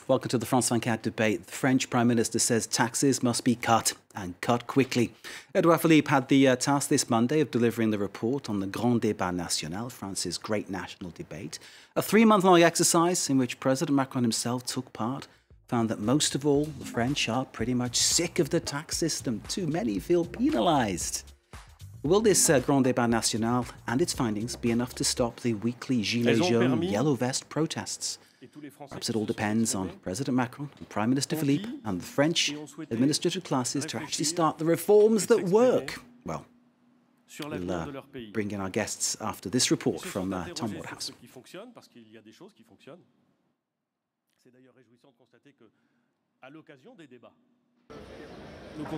Welcome to the France 24 debate. The French Prime Minister says taxes must be cut, and cut quickly. Edouard Philippe had the task this Monday of delivering the report on the Grand Débat National, France's great national debate. A 3-month-long exercise in which President Macron himself took part found that most of all, the French are pretty much sick of the tax system. Too many feel penalised. Will this Grand Débat National and its findings be enough to stop the weekly Gilets Jaunes yellow vest protests? Perhaps it all depends on President Macron and Prime Minister Philippe and the French administrative classes to actually start the reforms that work. Well, we'll bring in our guests after this report from Tom Waterhouse.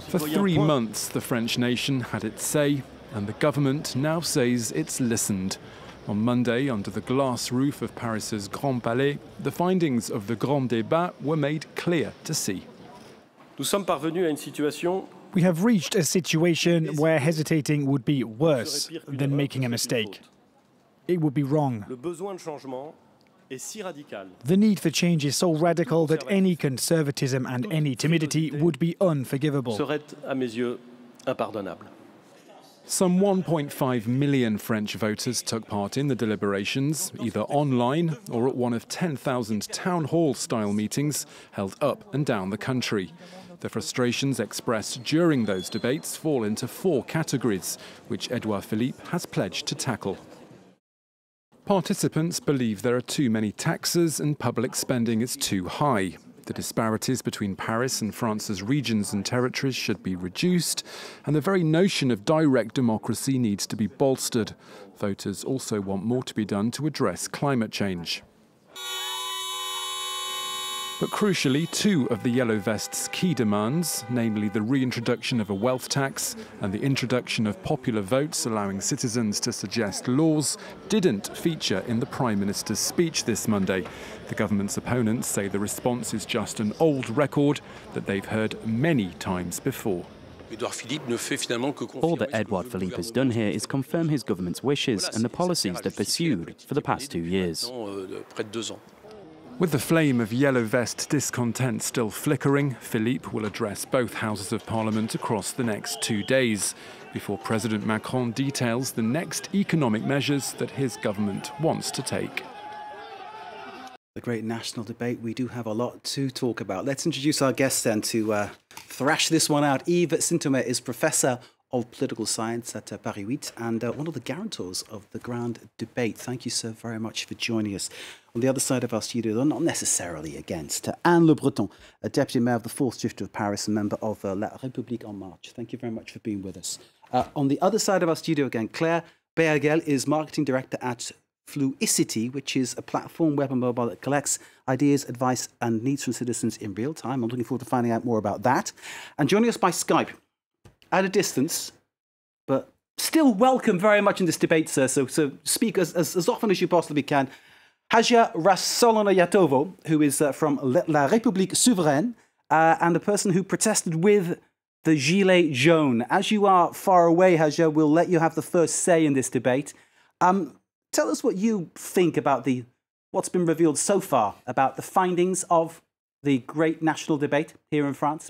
For 3 months, the French nation had its say, and the government now says it's listened. On Monday, under the glass roof of Paris's Grand Palais, the findings of the Grand Débat were made clear to see. We have reached a situation where hesitating would be worse than making a mistake. It would be wrong. The need for change is so radical that any conservatism and any timidity would be unforgivable. Some 1.5 million French voters took part in the deliberations, either online or at one of 10,000 town hall-style meetings held up and down the country. The frustrations expressed during those debates fall into 4 categories, which Edouard Philippe has pledged to tackle. Participants believe there are too many taxes and public spending is too high. The disparities between Paris and France's regions and territories should be reduced, and the very notion of direct democracy needs to be bolstered. Voters also want more to be done to address climate change. But crucially, 2 of the Yellow Vests' key demands, namely the reintroduction of a wealth tax and the introduction of popular votes allowing citizens to suggest laws, didn't feature in the Prime Minister's speech this Monday. The government's opponents say the response is just an old record that they've heard many times before. All that Edouard Philippe has done here is confirm his government's wishes and the policies they've pursued for the past 2 years. With the flame of yellow vest discontent still flickering, Philippe will address both houses of parliament across the next 2 days, before President Macron details the next economic measures that his government wants to take. The great national debate, we do have a lot to talk about. Let's introduce our guests then to thrash this one out. Yves Sintomet is Professor of Political Science at Paris 8 and one of the guarantors of the Grand Debate. Thank you, sir, very much for joining us. On the other side of our studio, though, not necessarily against, Anne Le Breton, a Deputy Mayor of the 4th District of Paris and member of La République En Marche. Thank you very much for being with us. On the other side of our studio again, Claire Béagel is Marketing Director at Fluicity, which is a platform, web and mobile, that collects ideas, advice and needs from citizens in real time. I'm looking forward to finding out more about that. And joining us by Skype, at a distance, but still welcome very much in this debate, sir. So speak as often as you possibly can. Haja Rassolona-Yatovo, who is from La République Souveraine, and a person who protested with the Gilets Jaunes. As you are far away, Haja, we'll let you have the first say in this debate. Tell us what you think about what's been revealed so far about the findings of the great national debate here in France.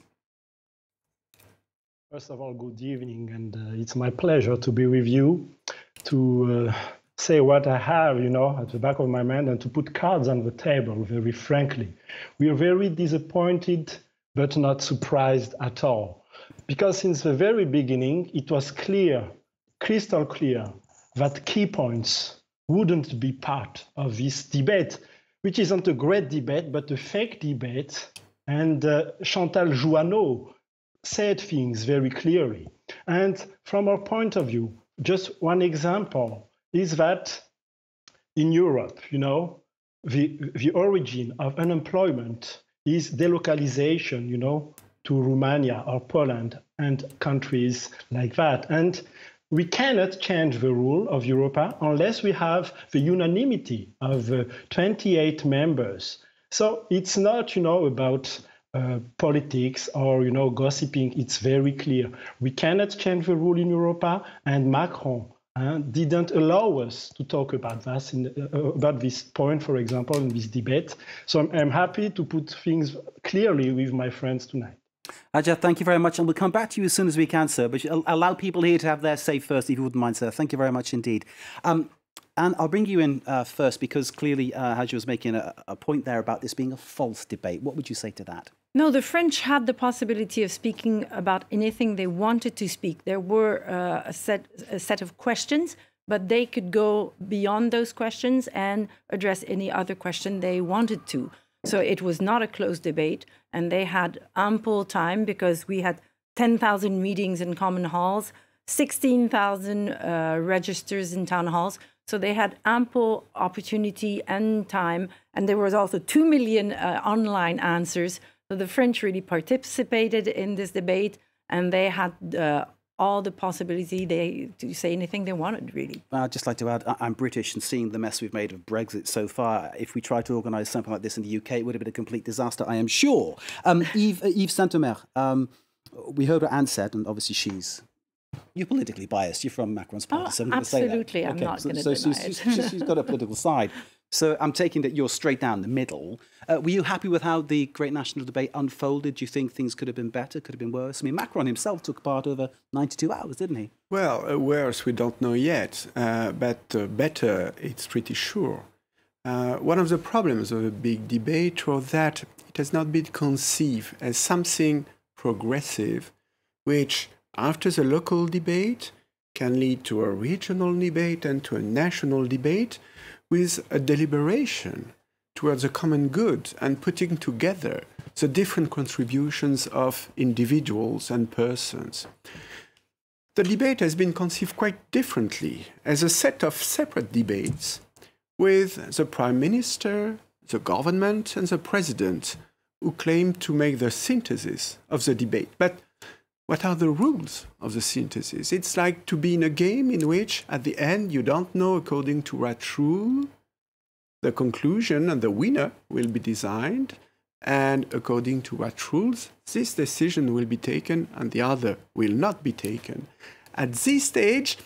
First of all, good evening, and it's my pleasure to be with you, to say what I have, at the back of my mind, and to put cards on the table, very frankly. We are very disappointed, but not surprised at all, because since the very beginning, it was clear, crystal clear, that key points wouldn't be part of this debate, which isn't a great debate, but a fake debate, and Chantal Jouanneau said things very clearly. And from our point of view, just one example is that in Europe, the origin of unemployment is delocalization, to Romania or Poland and countries like that. And we cannot change the rule of Europa unless we have the unanimity of 28 members. So it's not, about politics or, gossiping. It's very clear. We cannot change the rule in Europa, and Macron didn't allow us to talk about this, about this point, for example, in this debate. So I'm happy to put things clearly with my friends tonight. Hadja, thank you very much, and we'll come back to you as soon as we can, sir, but allow people here to have their say first, if you wouldn't mind, sir. Thank you very much indeed. And I'll bring you in first, because clearly Hadja was making a point there about this being a false debate. What would you say to that? No, the French had the possibility of speaking about anything they wanted to speak. There were a set of questions, but they could go beyond those questions and address any other question they wanted to. So it was not a closed debate, and they had ample time, because we had 10,000 meetings in common halls, 16,000 registers in town halls. So they had ample opportunity and time, and there was also 2 million online answers. So the French really participated in this debate, and they had all the possibility to say anything they wanted, really. I'd just like to add, I'm British, and seeing the mess we've made of Brexit so far, if we tried to organise something like this in the UK, it would have been a complete disaster, I am sure. Yves Saint-Omer, we heard what Anne said, and obviously you're politically biased. You're from Macron's party, so I'm going to say that. Absolutely, I'm not going to deny it. She's got a political side. So I'm taking that you're straight down the middle. Were you happy with how the Great National Debate unfolded? Do you think things could have been better, could have been worse? I mean, Macron himself took part over 92 hours, didn't he? Well, worse, we don't know yet, but better, it's pretty sure. One of the problems of a big debate was that it has not been conceived as something progressive, which, after the local debate, can lead to a regional debate and to a national debate, with a deliberation towards a common good and putting together the different contributions of individuals and persons. The debate has been conceived quite differently as a set of separate debates with the Prime Minister, the government and the President, who claim to make the synthesis of the debate. But what are the rules of the synthesis? It's like to be in a game in which, at the end, you don't know according to what rule the conclusion and the winner will be designed, and according to what rules this decision will be taken and the other will not be taken. At this stage,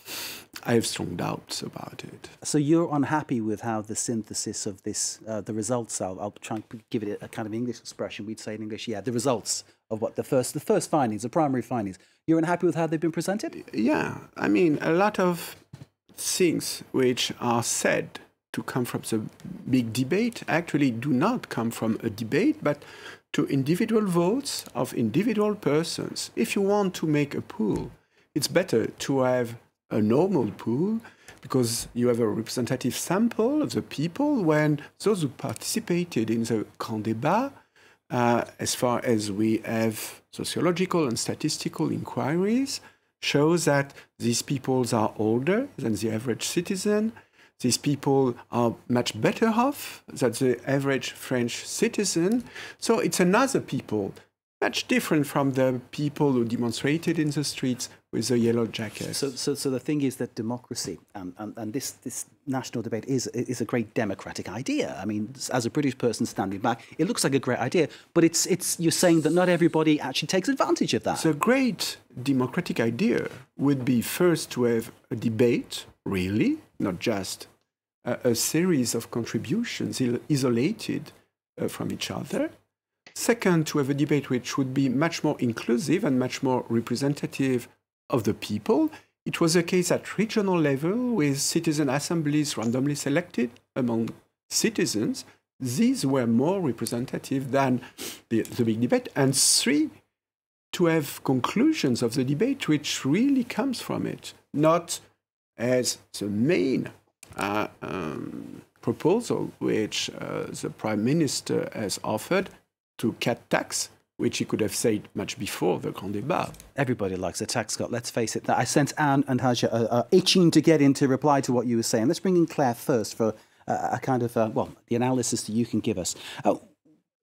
I have strong doubts about it. So you're unhappy with how the synthesis of this, the results, I'll try and give it a kind of English expression, we'd say in English, the results of what the first findings, the primary findings. You're unhappy with how they've been presented? Yeah, I mean, a lot of things which are said to come from the big debate actually do not come from a debate, but to individual votes of individual persons. If you want to make a pool, it's better to have a normal pool, because you have a representative sample of the people, when those who participated in the Grand Débat, as far as we have sociological and statistical inquiries, shows that these peoples are older than the average citizen. These people are much better off than the average French citizen. So it's another people, much different from the people who demonstrated in the streets with the yellow jackets. So the thing is that democracy and this national debate is a great democratic idea. I mean, as a British person standing back, it looks like a great idea, but you're saying that not everybody actually takes advantage of that. The great democratic idea would be first to have a debate, really, not just a series of contributions isolated from each other. Second, to have a debate which would be much more inclusive and much more representative of the people. It was the case at regional level with citizen assemblies randomly selected among citizens. These were more representative than the big debate. And three, to have conclusions of the debate which really comes from it, not as the main proposal which the Prime Minister has offered to cut tax, which he could have said much before the Grand Débat. Everybody likes a tax cut, let's face it. I sense Anne and Hadja are itching to get into reply to what you were saying. Let's bring in Claire first for a kind of, the analysis that you can give us.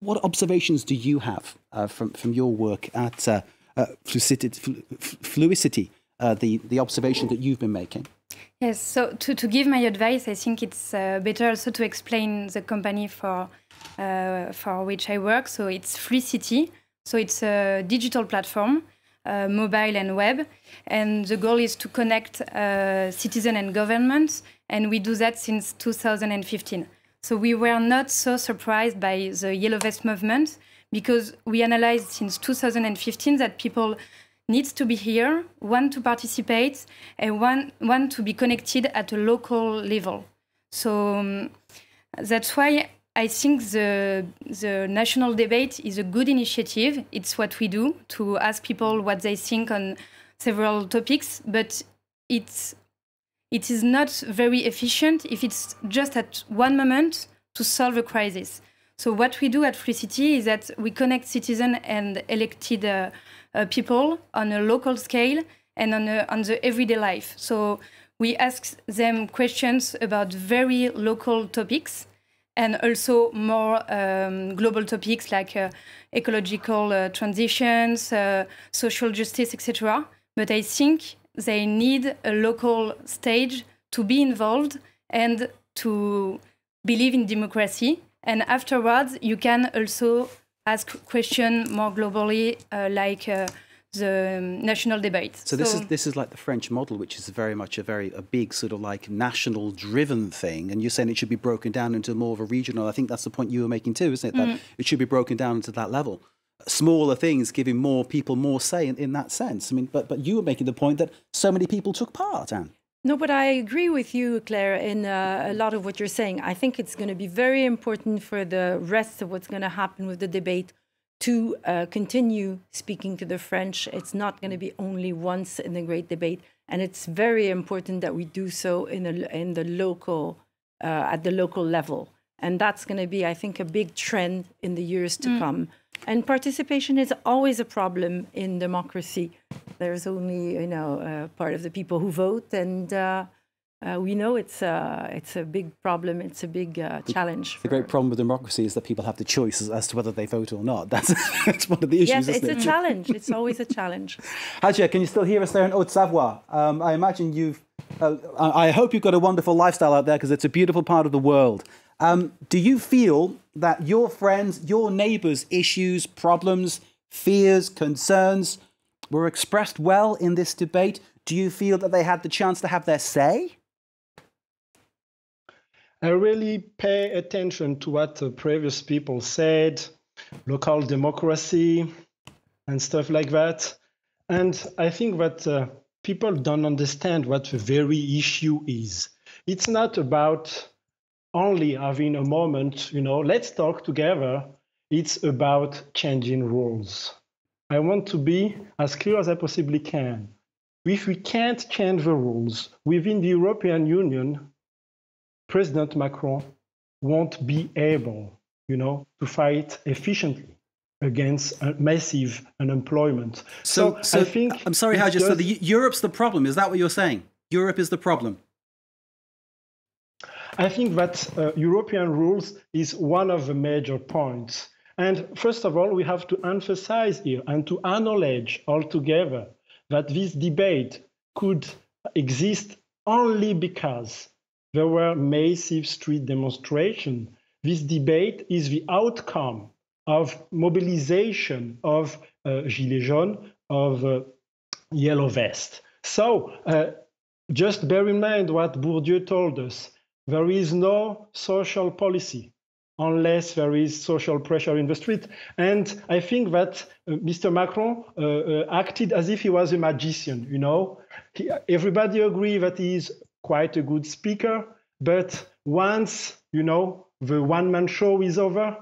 What observations do you have from your work at Fluicity, the observation that you've been making? Yes, so to give my advice, I think it's better also to explain the company for which I work. So it's Fluicity. So it's a digital platform mobile and web. And the goal is to connect citizens and governments, and we do that since 2015. So we were not so surprised by the Yellow Vest movement, because we analyzed since 2015 that people need to be here, want to participate, and want to be connected at a local level. So that's why I think the national debate is a good initiative. It's what we do, to ask people what they think on several topics, but it is not very efficient if it's just at one moment to solve a crisis. So what we do at Free City is that we connect citizens and elected people on a local scale and on the everyday life. So we ask them questions about very local topics, and also more global topics like ecological transitions, social justice, etc. But I think they need a local stage to be involved and to believe in democracy. And afterwards, you can also ask questions more globally, like the national debate. So this is like the French model, which is very much a big sort of like national-driven thing, and you're saying it should be broken down into more of a regional. I think that's the point you were making too, isn't it? That it should be broken down into that level. Smaller things, giving more people more say in that sense. I mean, but you were making the point that so many people took part, Anne. No, but I agree with you, Claire, in a lot of what you're saying. I think it's going to be very important for the rest of what's going to happen with the debate to continue speaking to the French. It's not going to be only once in the great debate, and it's very important that we do so in the local, at the local level. And that's going to be, I think, a big trend in the years to come. And participation is always a problem in democracy. There's only, part of the people who vote, and we know it's a big problem. It's a big challenge. The great problem with democracy is that people have the choice as to whether they vote or not. That's one of the issues. Yes, isn't it's a challenge. It's always a challenge. Hadja, can you still hear us there in Haute-Savoie? I imagine I hope you've got a wonderful lifestyle out there, because it's a beautiful part of the world. Do you feel that your friends, your neighbours' issues, problems, fears, concerns were expressed well in this debate? Do you feel that they had the chance to have their say? I really pay attention to what the previous people said, local democracy and stuff like that. And I think that people don't understand what the very issue is. It's not about only having a moment, let's talk together. It's about changing rules. I want to be as clear as I possibly can. If we can't change the rules within the European Union, President Macron won't be able, to fight efficiently against massive unemployment. So I think... I'm sorry, Hadja, so Europe's the problem. Is that what you're saying? Europe is the problem? I think that European rules is one of the major points. And first of all, we have to emphasize here and to acknowledge altogether that this debate could exist only because there were massive street demonstrations. This debate is the outcome of mobilization of Gilets Jaunes, of Yellow Vest. So just bear in mind what Bourdieu told us. There is no social policy unless there is social pressure in the street. And I think that Mr. Macron acted as if he was a magician, Everybody agrees that he is quite a good speaker, but once, the one-man show is over,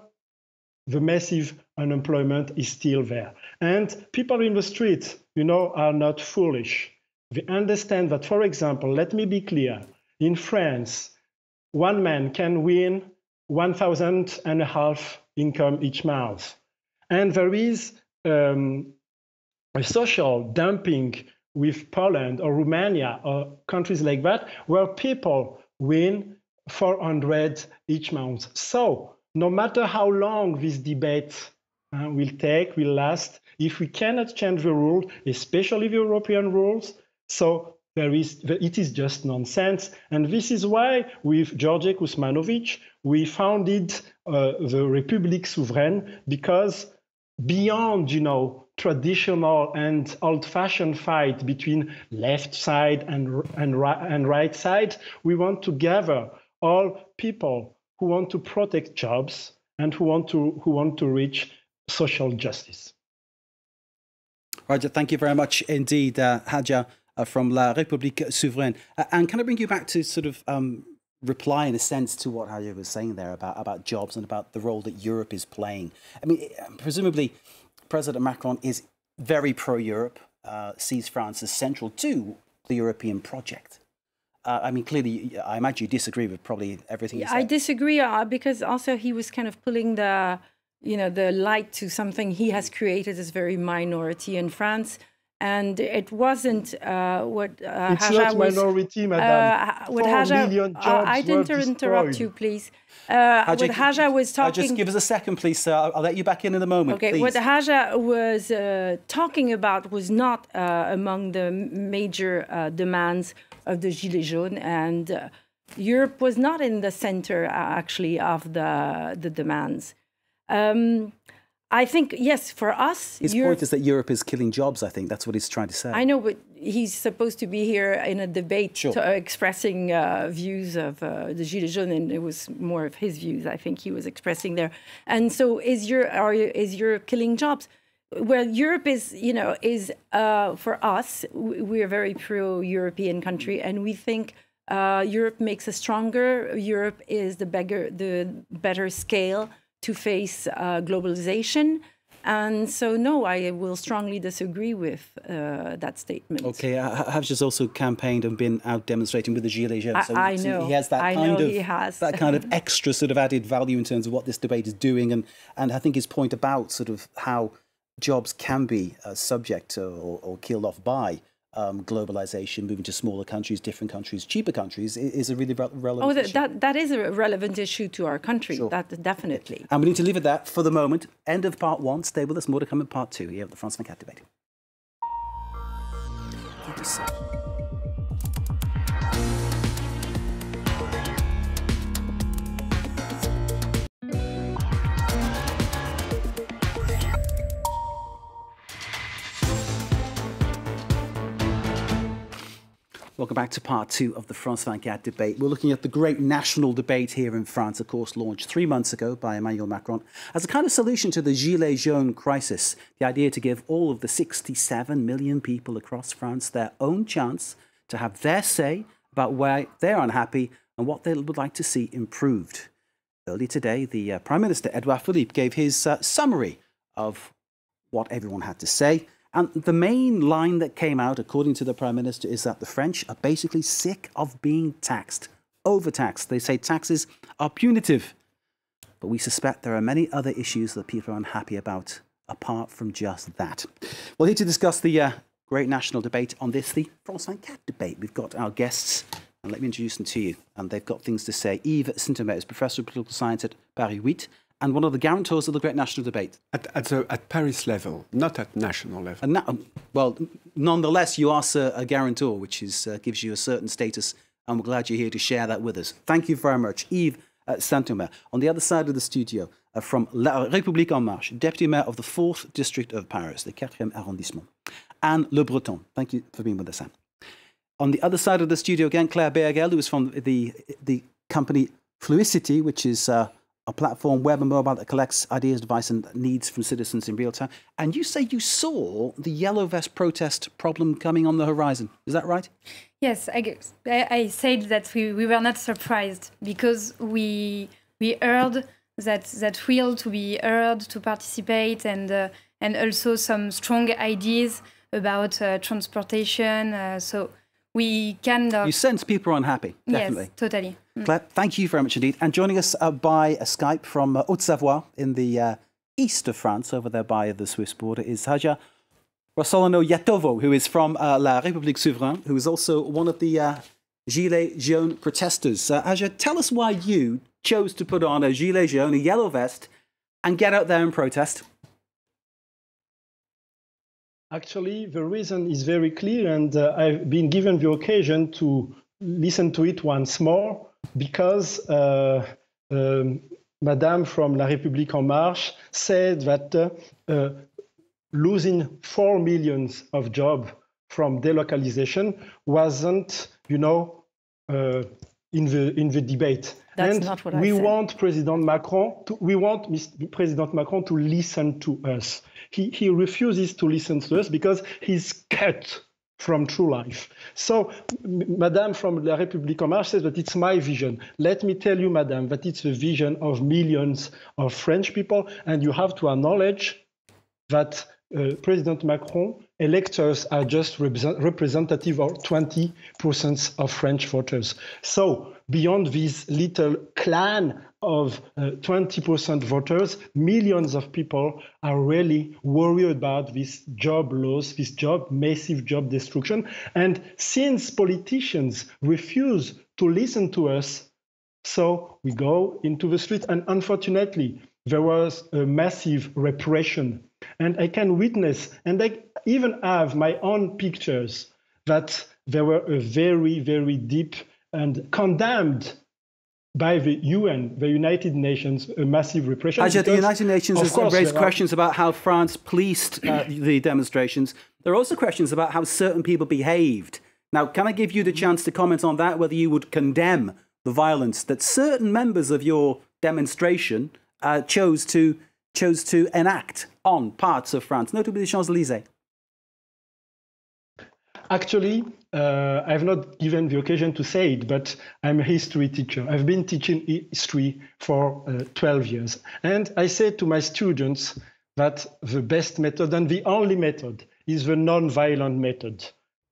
the massive unemployment is still there. And people in the street, are not foolish. They understand that, for example, let me be clear, in France, one man can win 1,500 income each month. And there is a social dumping with Poland or Romania or countries like that, where people win 400 each month. So no matter how long this debate will last, if we cannot change the rules, especially the European rules, so it is just nonsense. And this is why with George Kuzmanovic, we founded the République Souveraine, because beyond, traditional and old-fashioned fight between left side and right side. We want to gather all people who want to protect jobs and who want to reach social justice. Roger, thank you very much indeed, Hadja from La République Souveraine. And can I bring you back to sort of reply in a sense to what Hadja was saying there about jobs and about the role that Europe is playing? I mean, presumably President Macron is very pro-Europe, sees France as central to the European project. I mean, clearly, I imagine you disagree with probably everything you said. I disagree because also he was kind of pulling the light to something he has created as very minority in France. And it wasn't what it's not minority, madame. 4 million jobs I didn't interrupt you, please. What Hadja was talking... Just give us a second, please, sir. I'll let you back in a moment, okay, please. What Hadja was talking about was not among the major demands of the Gilets Jaunes, and Europe was not in the center, actually, of the demands. I think, yes, for us... His point is that Europe is killing jobs, I think. That's what he's trying to say. I know, but he's supposed to be here in a debate sure. Expressing views of the Gilets Jaunes, and it was more of his views, I think, he was expressing there. And so is Europe killing jobs? Well, Europe is, for us, we're a very pro-European country, and we think Europe makes us stronger. Europe is the better scale to face globalization. And so, no, I will strongly disagree with that statement. Okay, Hadja's also campaigned and been out demonstrating with the Gilets Jaunes. So I know. He has that that kind of extra sort of added value in terms of what this debate is doing. And I think his point about sort of how jobs can be subject to or killed off by globalization, moving to smaller countries, different countries, cheaper countries, is a really relevant issue. That is a relevant issue to our country, sure. That definitely. And we need to leave it there for the moment. End of part 1. Stay with us. More to come in part 2 here at the France 24 debate. Thank you, sir. Welcome back to part 2 of the France 24 debate. We're looking at the great national debate here in France, of course, launched 3 months ago by Emmanuel Macron as a kind of solution to the Gilets Jaunes crisis. The idea to give all of the 67 million people across France their own chance to have their say about why they're unhappy and what they would like to see improved. Earlier today, the Prime Minister, Edouard Philippe, gave his summary of what everyone had to say. And the main line that came out, according to the Prime Minister, is that the French are basically sick of being taxed, overtaxed. They say taxes are punitive. But we suspect there are many other issues that people are unhappy about, apart from just that. Well, here to discuss the great national debate on this, the France 24 debate, we've got our guests, and let me introduce them to you. And they've got things to say. Yves Sintomet is Professor of Political Science at Paris 8, and one of the guarantors of the great national debate. At Paris level, not at national level. And well, nonetheless, you are, sir, a guarantor, which is, gives you a certain status, and we're glad you're here to share that with us. Thank you very much. Yves Sintomet, on the other side of the studio, from La République En Marche, Deputy Mayor of the 4th District of Paris, the 4e arrondissement. Anne Le Breton, thank you for being with us, Anne. On the other side of the studio again, Claire Bergel, who is from the company Fluidity, which is a platform, web and mobile, that collects ideas, advice and needs from citizens in real time. And you say you saw the yellow vest protest problem coming on the horizon. Is that right? Yes, I said that we were not surprised because we heard that will to be heard, to participate, and also some strong ideas about transportation. So we kind of... You sense people are unhappy, definitely. Yes, totally. Claire, thank you very much indeed. And joining us by Skype from Haute-Savoie in the east of France, over there by the Swiss border, is Hadja Rosolano-Yatovo, who is from La République Souveraine, who is also one of the Gilets Jaunes protesters. Hadja, tell us why you chose to put on a gilet jaune, a yellow vest, and get out there and protest. Actually, the reason is very clear, and I've been given the occasion to listen to it once more, because Madame from La République En Marche said that losing 4 million of jobs from delocalization wasn't, in the debate. That's and not what I we said. want President Macron to listen to us. He refuses to listen to us because he's cut from true life. So, Madame from La République En Marche says that it's my vision. Let me tell you, Madame, that it's the vision of millions of French people, and you have to acknowledge that President Macron electors are just representative of 20% of French voters. So beyond this little clan of 20% voters, millions of people are really worried about this job loss, this massive job destruction. And since politicians refuse to listen to us, so we go into the street. And unfortunately, there was a massive repression. And I can witness, and I even have my own pictures, that there were a very, very deep and condemned by the UN, the United Nations, a massive repression. Ajay, the United Nations has raised questions about how France policed the demonstrations. There are also questions about how certain people behaved. Now, can I give you the chance to comment on that, whether you would condemn the violence that certain members of your demonstration chose to enact on parts of France, notably the Champs-Élysées? Actually, I've not given the occasion to say it, but I'm a history teacher. I've been teaching history for 12 years. And I say to my students that the best method and the only method is the non-violent method.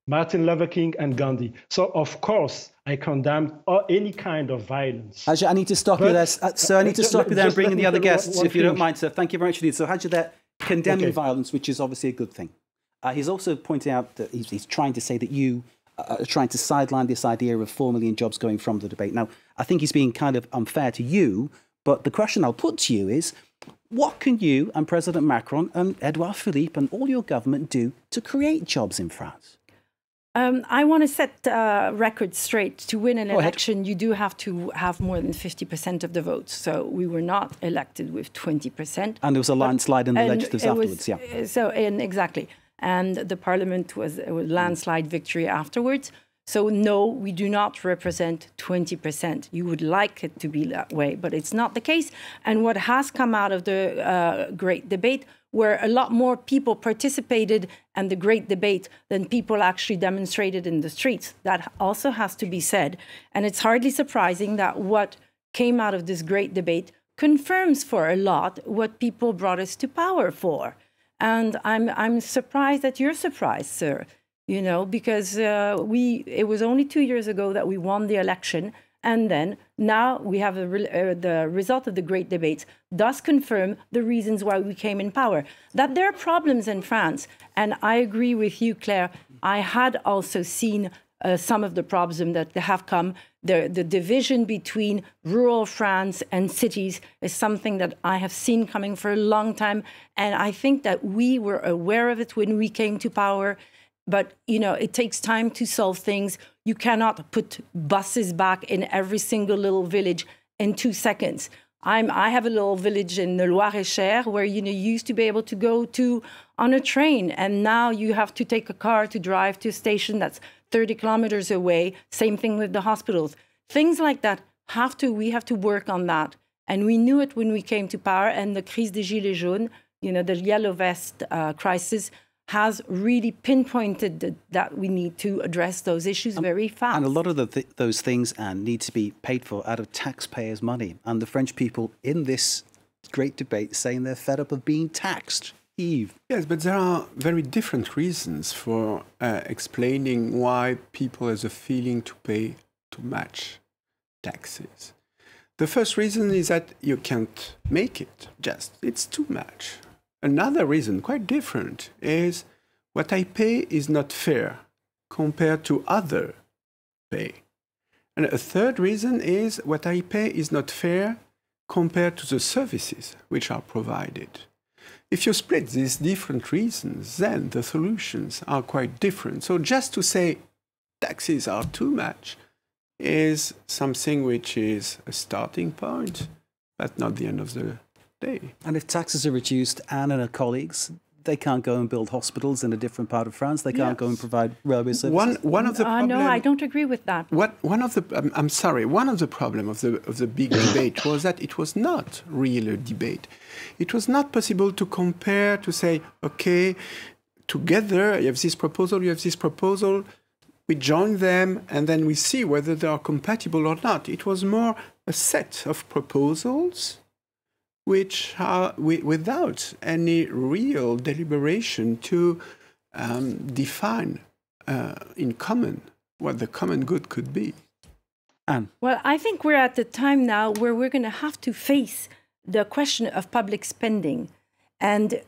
Martin Luther King and Gandhi. So, of course, I condemn any kind of violence. Ajay, I need to stop you there. Sir, I need to stop you there and bring in the other guests, if you don't mind, sir. Thank you very much indeed. So, Ajay, there, condemning violence, which is obviously a good thing. He's also pointing out that he's trying to say that you are trying to sideline this idea of 4 million jobs going from the debate. Now, I think he's being kind of unfair to you, but the question I'll put to you is, what can you and President Macron and Edouard Philippe and all your government do to create jobs in France? I want to set records straight. To win an election, you do have to have more than 50% of the votes. So we were not elected with 20%. And there was a landslide in the legislatives afterwards, yeah. So, exactly. And the parliament was a landslide victory afterwards. So no, we do not represent 20%. You would like it to be that way, but it's not the case. And what has come out of the Great Debate, where a lot more people participated in the Great Debate than people actually demonstrated in the streets. That also has to be said. And it's hardly surprising that what came out of this Great Debate confirms for a lot what people brought us to power for. And I'm surprised that you're surprised, sir, because it was only 2 years ago that we won the election. And then now we have the result of the Great Debate does confirm the reasons why we came in power. That there are problems in France. And I agree with you, Claire. I had also seen some of the problems that have come. The division between rural France and cities is something that I have seen coming for a long time. And I think that we were aware of it when we came to power. But, it takes time to solve things. You cannot put buses back in every single little village in 2 seconds. I have a little village in the Loire-et-Cher where, you used to be able to go on a train. And now you have to take a car to drive to a station that's 30 kilometers away. Same thing with the hospitals. Things like that we have to work on that. And we knew it when we came to power. And the crise des Gilets Jaunes, the yellow vest crisis, has really pinpointed that we need to address those issues very fast. And a lot of those things, Anne, need to be paid for out of taxpayers' money. And the French people in this great debate saying they're fed up of being taxed. Yves. Yes, but there are very different reasons for explaining why people have a feeling to pay too much taxes. The first reason is that you can't make it. It's too much. Another reason, quite different, is what I pay is not fair compared to other pay. And a third reason is what I pay is not fair compared to the services which are provided. If you split these different reasons, then the solutions are quite different. So just to say taxes are too much is something which is a starting point, but not the end of the day. And if taxes are reduced, Anne and her colleagues, they can't go and build hospitals in a different part of France. They can't go and provide railway services. One of the no, I don't agree with that. I'm sorry. One of the problems of the big debate was that it was not really a debate. It was not possible to compare, to say, okay, together you have this proposal, you have this proposal. We join them, and then we see whether they are compatible or not. It was more a set of proposals which are without any real deliberation to define in common what the common good could be. Anne? Well, I think we're at the time now where we're going to have to face the question of public spending. And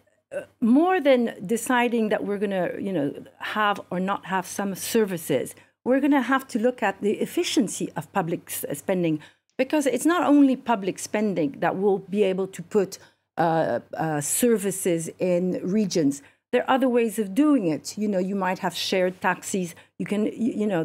more than deciding that we're going to, have or not have some services, we're going to have to look at the efficiency of public spending, because it's not only public spending that will be able to put services in regions. There are other ways of doing it. You might have shared taxis. You can,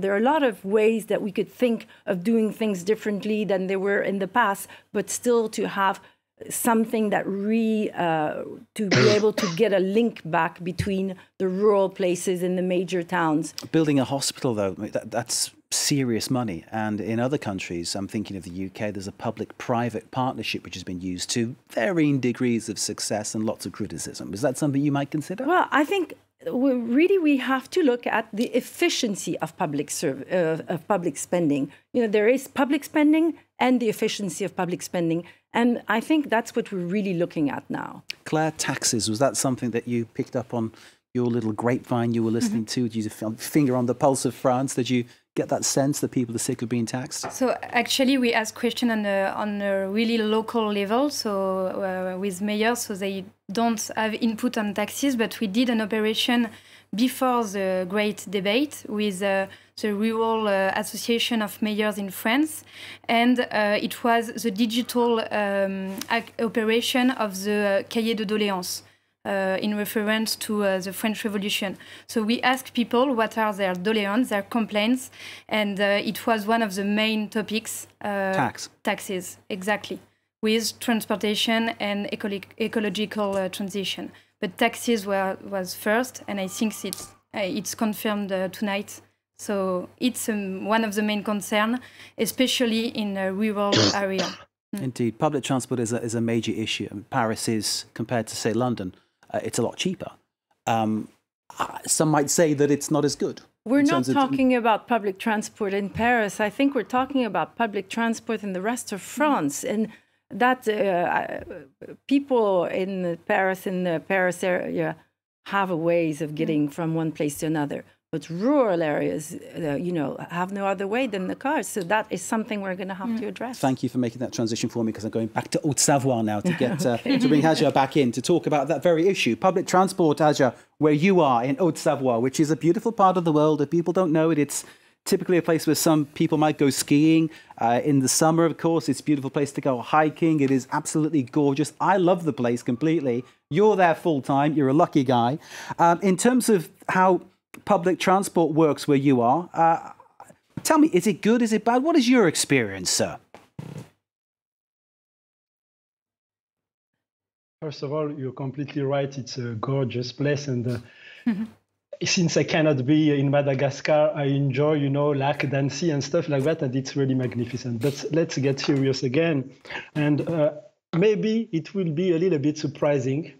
there are a lot of ways that we could think of doing things differently than they were in the past, but still to have something that to be able to get a link back between the rural places and the major towns. Building a hospital, though, that's serious money. And in other countries, I'm thinking of the UK, there's a public-private partnership which has been used to varying degrees of success and lots of criticism. Is that something you might consider? Well, I think we have to look at the efficiency of public spending. There is public spending and the efficiency of public spending. And I think that's what we're really looking at now. Claire, taxes, was that something that you picked up on your little grapevine you were listening to? Did you finger on the pulse of France? Did you get that sense that people are sick of being taxed? So actually we asked questions on a really local level, so with mayors, so they don't have input on taxes, but we did an operation before the Great Debate with the Rural Association of Mayors in France, and it was the digital operation of the Cahier de Doléances in reference to the French Revolution. So we asked people what are their doléances, their complaints, and it was one of the main topics. Taxes, exactly, with transportation and ecological transition. But taxes was first, and I think it's confirmed tonight. So it's one of the main concerns, especially in a rural area. Indeed, public transport is a major issue. Paris is, compared to, say, London, it's a lot cheaper. Some might say that it's not as good. We're not talking about public transport in Paris. I think we're talking about public transport in the rest of France. And that people in the Paris area have ways of getting from one place to another. But rural areas, have no other way than the cars. So that is something we're going to have to address. Thank you for making that transition for me, because I'm going back to Haute-Savoie now to get to bring Hadja back in to talk about that very issue. Public transport, Hadja, where you are in Haute-Savoie, which is a beautiful part of the world. If people don't know it, it's typically a place where some people might go skiing. In the summer, of course, it's a beautiful place to go hiking. It is absolutely gorgeous. I love the place completely. You're there full time. You're a lucky guy. In terms of how public transport works where you are, tell me, is it good? Is it bad? What is your experience, sir? First of all, you're completely right. It's a gorgeous place. And since I cannot be in Madagascar, I enjoy, Lac d'Annecy and stuff like that. And it's really magnificent. But let's get serious again. And maybe it will be a little bit surprising.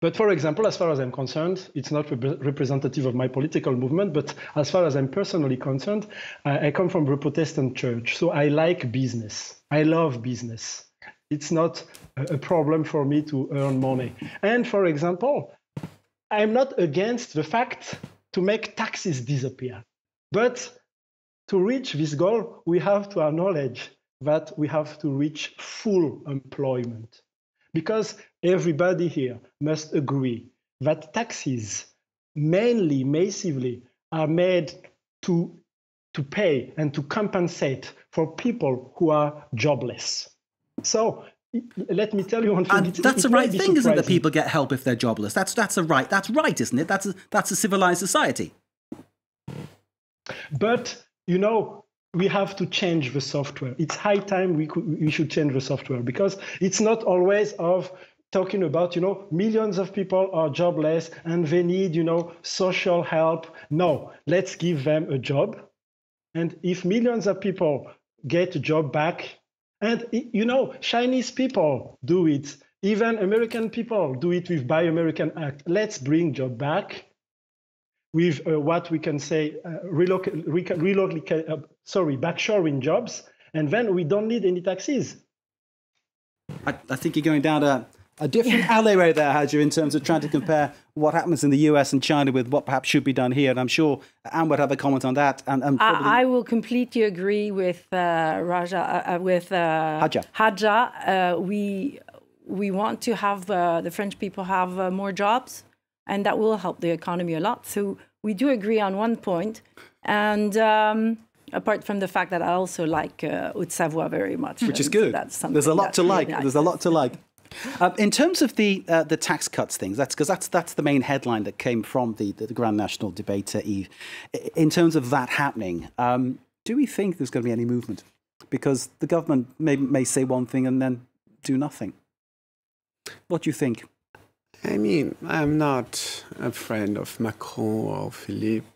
But for example, as far as I'm concerned, it's not representative of my political movement, but as far as I'm personally concerned, I come from a Protestant church. So I like business. I love business. It's not a problem for me to earn money. And for example, I'm not against the fact to make taxes disappear. But to reach this goal, we have to acknowledge that we have to reach full employment. Because everybody here must agree that taxes, mainly, massively, are made to pay and to compensate for people who are jobless. So let me tell you one thing. And that's the right thing, isn't it, that people get help if they're jobless? That's right. That's right, isn't it? That's a civilized society. But, we have to change the software. It's high time we should change the software, because it's not always of talking about, millions of people are jobless and they need, social help. No, let's give them a job. And if millions of people get a job back, and, Chinese people do it, even American people do it with Buy American Act. Let's bring job back with what we can say, backshoring jobs, and then we don't need any taxes. I think you're going down a different alleyway there, Hadja, in terms of trying to compare what happens in the US and China with what perhaps should be done here. And I'm sure Anne would have a comment on that. And probably... I will completely agree with Hadja. We want to have the French people have more jobs, and that will help the economy a lot. So we do agree on one point. And apart from the fact that I also like Haute-Savoie very much. Which is good. There's a lot to like. Really nice. There's a lot to like. In terms of the tax cuts things, that's the main headline that came from the Grand National Debate.A. In terms of that happening, do we think there's going to be any movement? Because the government may say one thing and then do nothing. What do you think? I mean, I'm not a friend of Macron or Philippe.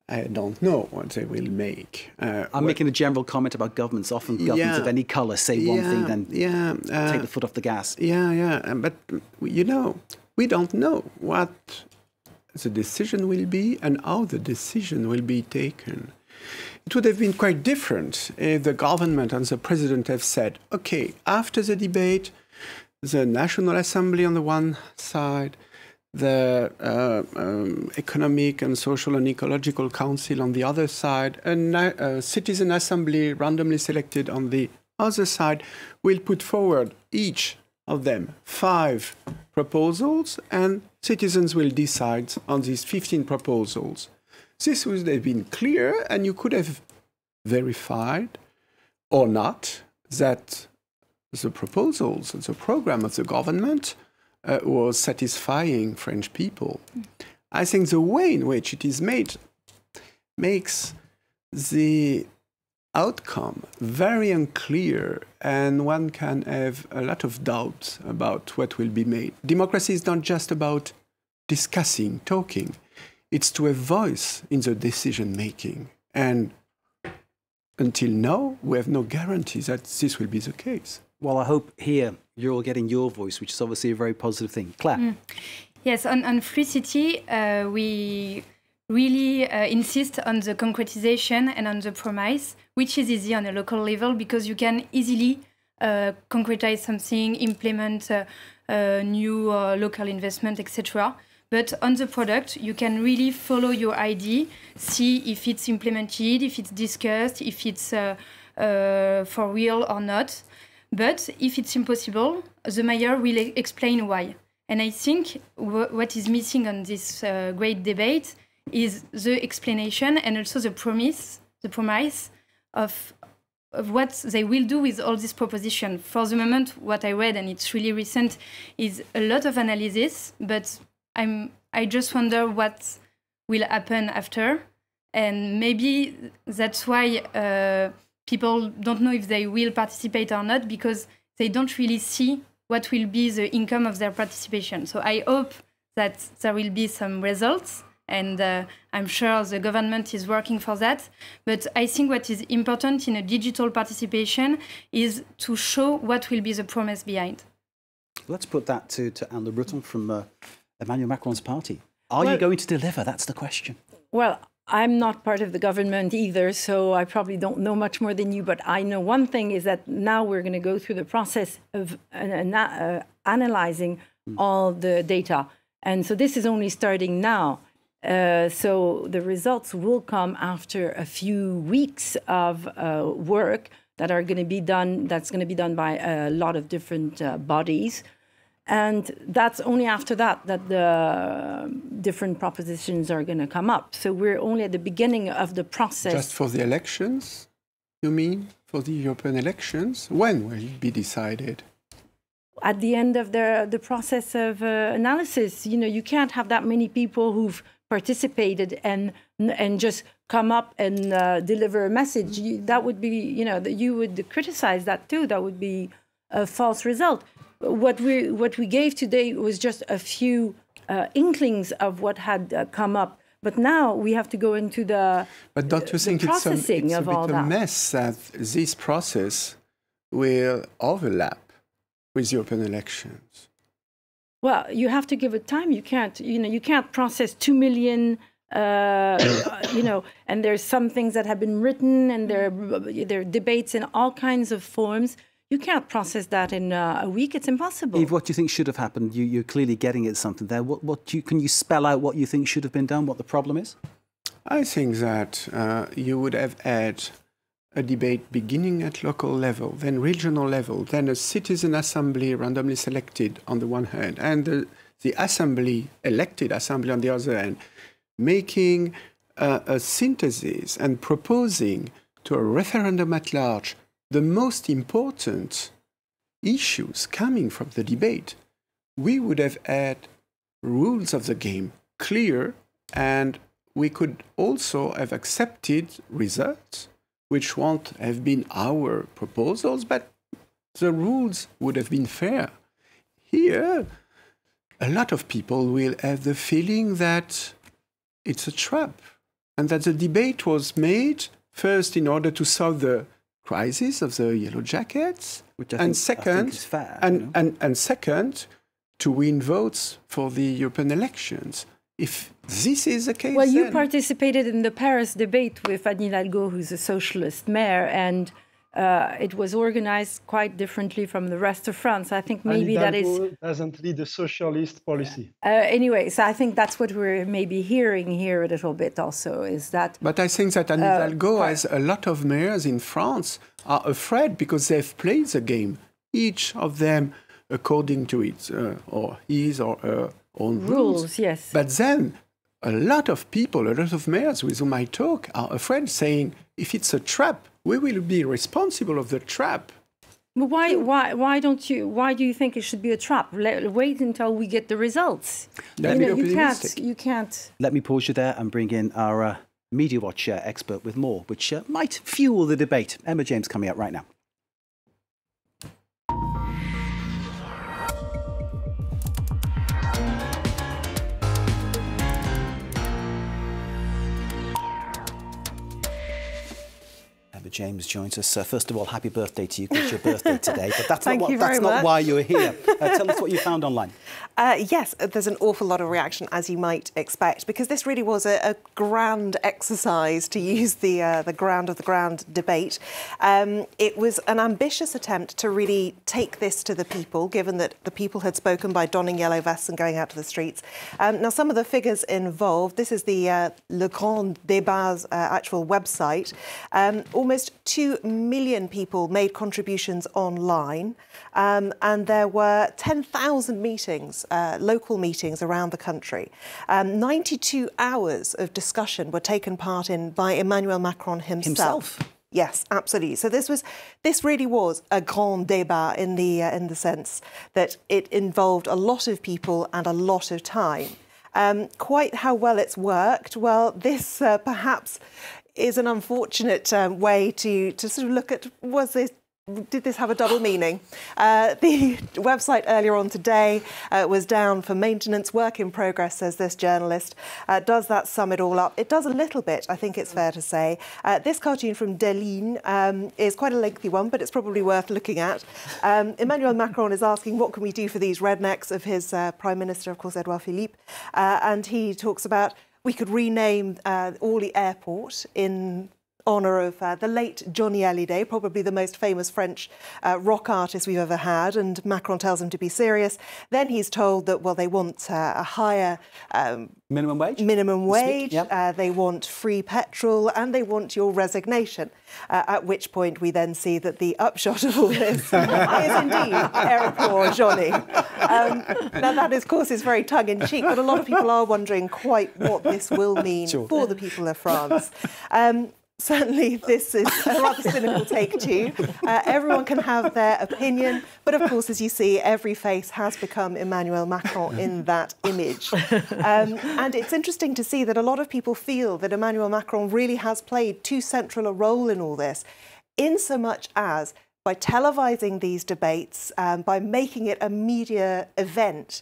I don't know what they will make. I'm making a general comment about governments. Often governments of any colour say one thing, then take the foot off the gas. But, we don't know what the decision will be and how the decision will be taken. It would have been quite different if the government and the president have said, okay, after the debate, the National Assembly on the one side, the Economic and Social and Ecological Council on the other side, and a citizen assembly randomly selected on the other side will put forward each of them 5 proposals, and citizens will decide on these 15 proposals. This would have been clear, and you could have verified or not that the proposals, the program of the government was satisfying French people. I think the way in which it is made makes the outcome very unclear, and one can have a lot of doubts about what will be made. Democracy is not just about discussing, talking. It's to have voice in the decision-making. And until now, we have no guarantee that this will be the case. Well, I hope here you're all getting your voice, which is obviously a very positive thing. Claire? Yes, on Free City, we really insist on the concretization and on the promise, which is easy on a local level because you can easily concretize something, implement new local investment, etc. But on the product, you can really follow your idea, see if it's implemented, if it's discussed, if it's for real or not. But if it's impossible, the mayor will explain why. And I think what is missing on this great debate is the explanation and also the promise of what they will do with all this proposition. For the moment, what I read, and it's really recent, is a lot of analysis, but I just wonder what will happen after. And maybe that's why people don't know if they will participate or not, because they don't really see what will be the income of their participation. So I hope that there will be some results, and I'm sure the government is working for that. But I think what is important in a digital participation is to show what will be the promise behind. Let's put that to Anne Le Breton from Emmanuel Macron's party. Are you going to deliver? That's the question. Well, I'm not part of the government either, so I probably don't know much more than you, but I know one thing is that now we're going to go through the process of analyzing all the data. And so this is only starting now. So the results will come after a few weeks of work that are going to be done, that's going to be done by a lot of different bodies. And that's only after that the different propositions are going to come up. So we're only at the beginning of the process. Just for the elections, you mean? For the European elections? When will it be decided? At the end of the process of analysis. You know, you can't have that many people who've participated and just come up and deliver a message. That would be, you know, you would criticize that too. That would be a false result. what we gave today was just a few inklings of what had come up. But now we have to go into the But don't you think it's a bit a mess that this process will overlap with European elections? Well, you have to give it time. You can't process 2 million. And there's some things that have been written, and there are debates in all kinds of forms. You can't process that in a week. It's impossible. Yves, what do you think should have happened? You're clearly getting at something there. Can you spell out what you think should have been done, what the problem is? I think that you would have had a debate beginning at local level, then regional level, then a citizen assembly randomly selected on the one hand, and the assembly, elected assembly on the other hand, making a synthesis and proposing to a referendum at large the most important issues coming from the debate. We would have had rules of the game clear, and we could also have accepted results which won't have been our proposals, but the rules would have been fair. Here, a lot of people will have the feeling that it's a trap, and that the debate was made first in order to solve the crisis of the Yellow Jackets, which I think is fair, and second, to win votes for the European elections. If this is the case, well, you participated in the Paris debate with Anne Hidalgo, who's a socialist mayor, and it was organized quite differently from the rest of France. I think maybe that is doesn't lead the socialist policy. Anyway, so I think that's what we're maybe hearing here a little bit also, is that. But I think that Anne Hidalgo, as a lot of mayors in France, are afraid because they've played the game, each of them according to its or his or her own rules. Yes. But then a lot of people, a lot of mayors with whom I talk, are afraid, saying, if it's a trap, we will be responsible of the trap. But why do you think it should be a trap? Wait until we get the results. You can't. Let me pause you there and bring in our Media Watch expert with more, which might fuel the debate. Emma James coming up right now. James joins us. First of all, happy birthday to you, because it's your birthday today. But that's not why you're here. Tell us what you found online. Yes, there's an awful lot of reaction, as you might expect, because this really was a grand exercise, to use the ground of the Grand Debate. It was an ambitious attempt to really take this to the people, given that the people had spoken by donning yellow vests and going out to the streets. Now, some of the figures involved, this is the Le Grand Débat's actual website. Almost 2 million people made contributions online, and there were 10,000 meetings, local meetings around the country. 92 hours of discussion were taken part in by Emmanuel Macron himself. Yes, absolutely. So this really was a grand débat in the sense that it involved a lot of people and a lot of time. Quite how well it's worked, well, this perhaps is an unfortunate way to sort of look at, did this have a double meaning? The website earlier on today was down for maintenance, work in progress, says this journalist. Does that sum it all up? It does a little bit, I think it's fair to say. This cartoon from Deline is quite a lengthy one, but it's probably worth looking at. Emmanuel Macron is asking, what can we do for these rednecks, of his Prime Minister, of course, Edouard Philippe. And he talks about, we could rename Orly Airport in honour of the late Johnny Hallyday, probably the most famous French rock artist we've ever had, and Macron tells him to be serious. Then he's told that, well, they want a higher minimum wage. Yep. They want free petrol, and they want your resignation. At which point we then see that the upshot of all this is indeed Aéroport Johnny. Now that, of course, is very tongue-in-cheek, but a lot of people are wondering quite what this will mean for the people of France. Certainly, this is a rather cynical take too. Everyone can have their opinion, but of course, as you see, every face has become Emmanuel Macron in that image. And it's interesting to see that a lot of people feel that Emmanuel Macron really has played too central a role in all this, in so much as by televising these debates, by making it a media event,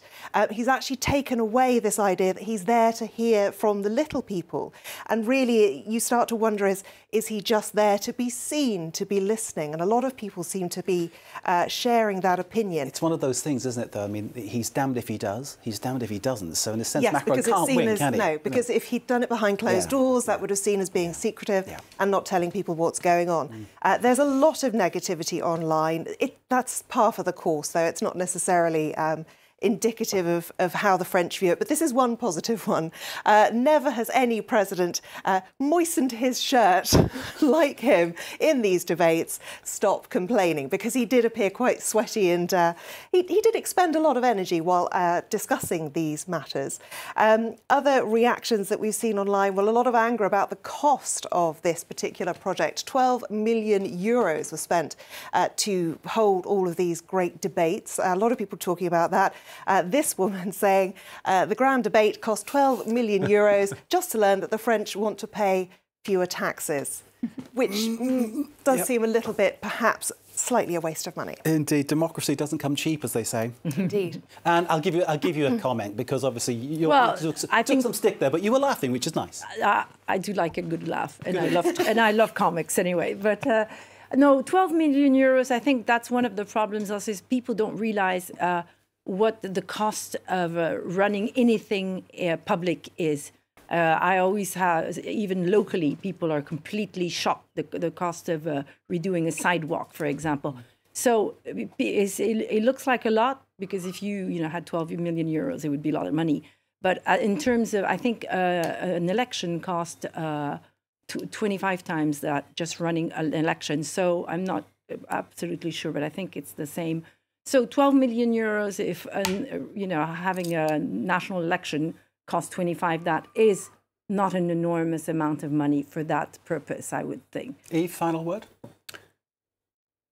he's actually taken away this idea that he's there to hear from the little people. And really, you start to wonder, is he just there to be seen, to be listening? And a lot of people seem to be sharing that opinion. It's one of those things, isn't it, though? I mean, he's damned if he does, he's damned if he doesn't. So in a sense, yes, Macron can't win, can he? No, because if he'd done it behind closed doors, that would have seen as being secretive and not telling people what's going on. There's a lot of negativity online. That's par for the course, though. It's not necessarily indicative of how the French view it. But this is one positive one. Never has any president moistened his shirt like him in these debates. Stop complaining, because he did appear quite sweaty and he did expend a lot of energy while discussing these matters. Other reactions that we've seen online, well, a lot of anger about the cost of this particular project. 12 million euros was spent to hold all of these great debates. A lot of people talking about that. This woman saying the Grand Debate cost 12 million euros just to learn that the French want to pay fewer taxes, which does seem a little bit, perhaps, slightly a waste of money. Indeed, democracy doesn't come cheap, as they say. Indeed. And I'll give you a comment, because obviously you took some stick there, but you were laughing, which is nice. I do like a good laugh, and I love comics anyway. But no, 12 million euros. I think that's one of the problems. Also, is people don't realise what the cost of running anything public is. I always have, even locally, people are completely shocked, the cost of redoing a sidewalk, for example. So it looks like a lot, because if you had 12 million euros, it would be a lot of money. But in terms of, I think an election cost 25 times that, just running an election. So I'm not absolutely sure, but I think it's the same. So 12 million euros, if having a national election costs 25, that is not an enormous amount of money for that purpose, I would think. Yves, final word?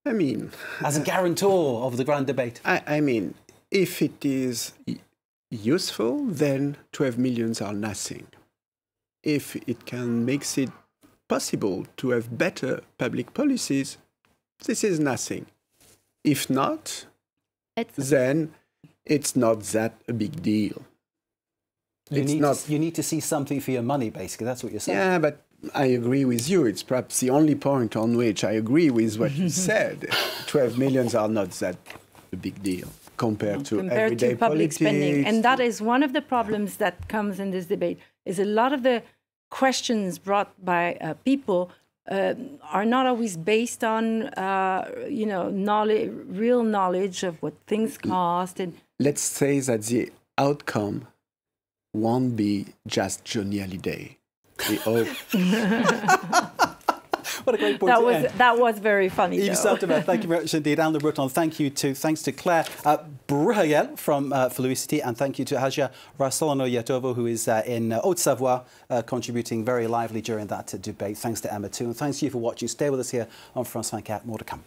I mean, as a guarantor of the Grand Debate. I mean, if it is useful, then 12 millions are nothing. If it can make it possible to have better public policies, this is nothing. If not, then it's not that a big deal. You need to see something for your money, basically. That's what you're saying. Yeah, but I agree with you. It's perhaps the only point on which I agree with what you said. 12 millions are not that a big deal compared to everyday public politics. spending. And that is one of the problems that comes in this debate, is a lot of the questions brought by people are not always based on, real knowledge of what things cost. And let's say that the outcome won't be just Johnny Hallyday. We hope. What a great point to end. That was very funny. Yves Saltemer, thank you very much indeed. Anne Le Breton, thanks to Claire Bruhagel from Felicity, and thank you to Haja Rasolano-Yatovo, who is in Haute-Savoie, contributing very lively during that debate. Thanks to Emma too, and thanks to you for watching. Stay with us here on France 24. More to come.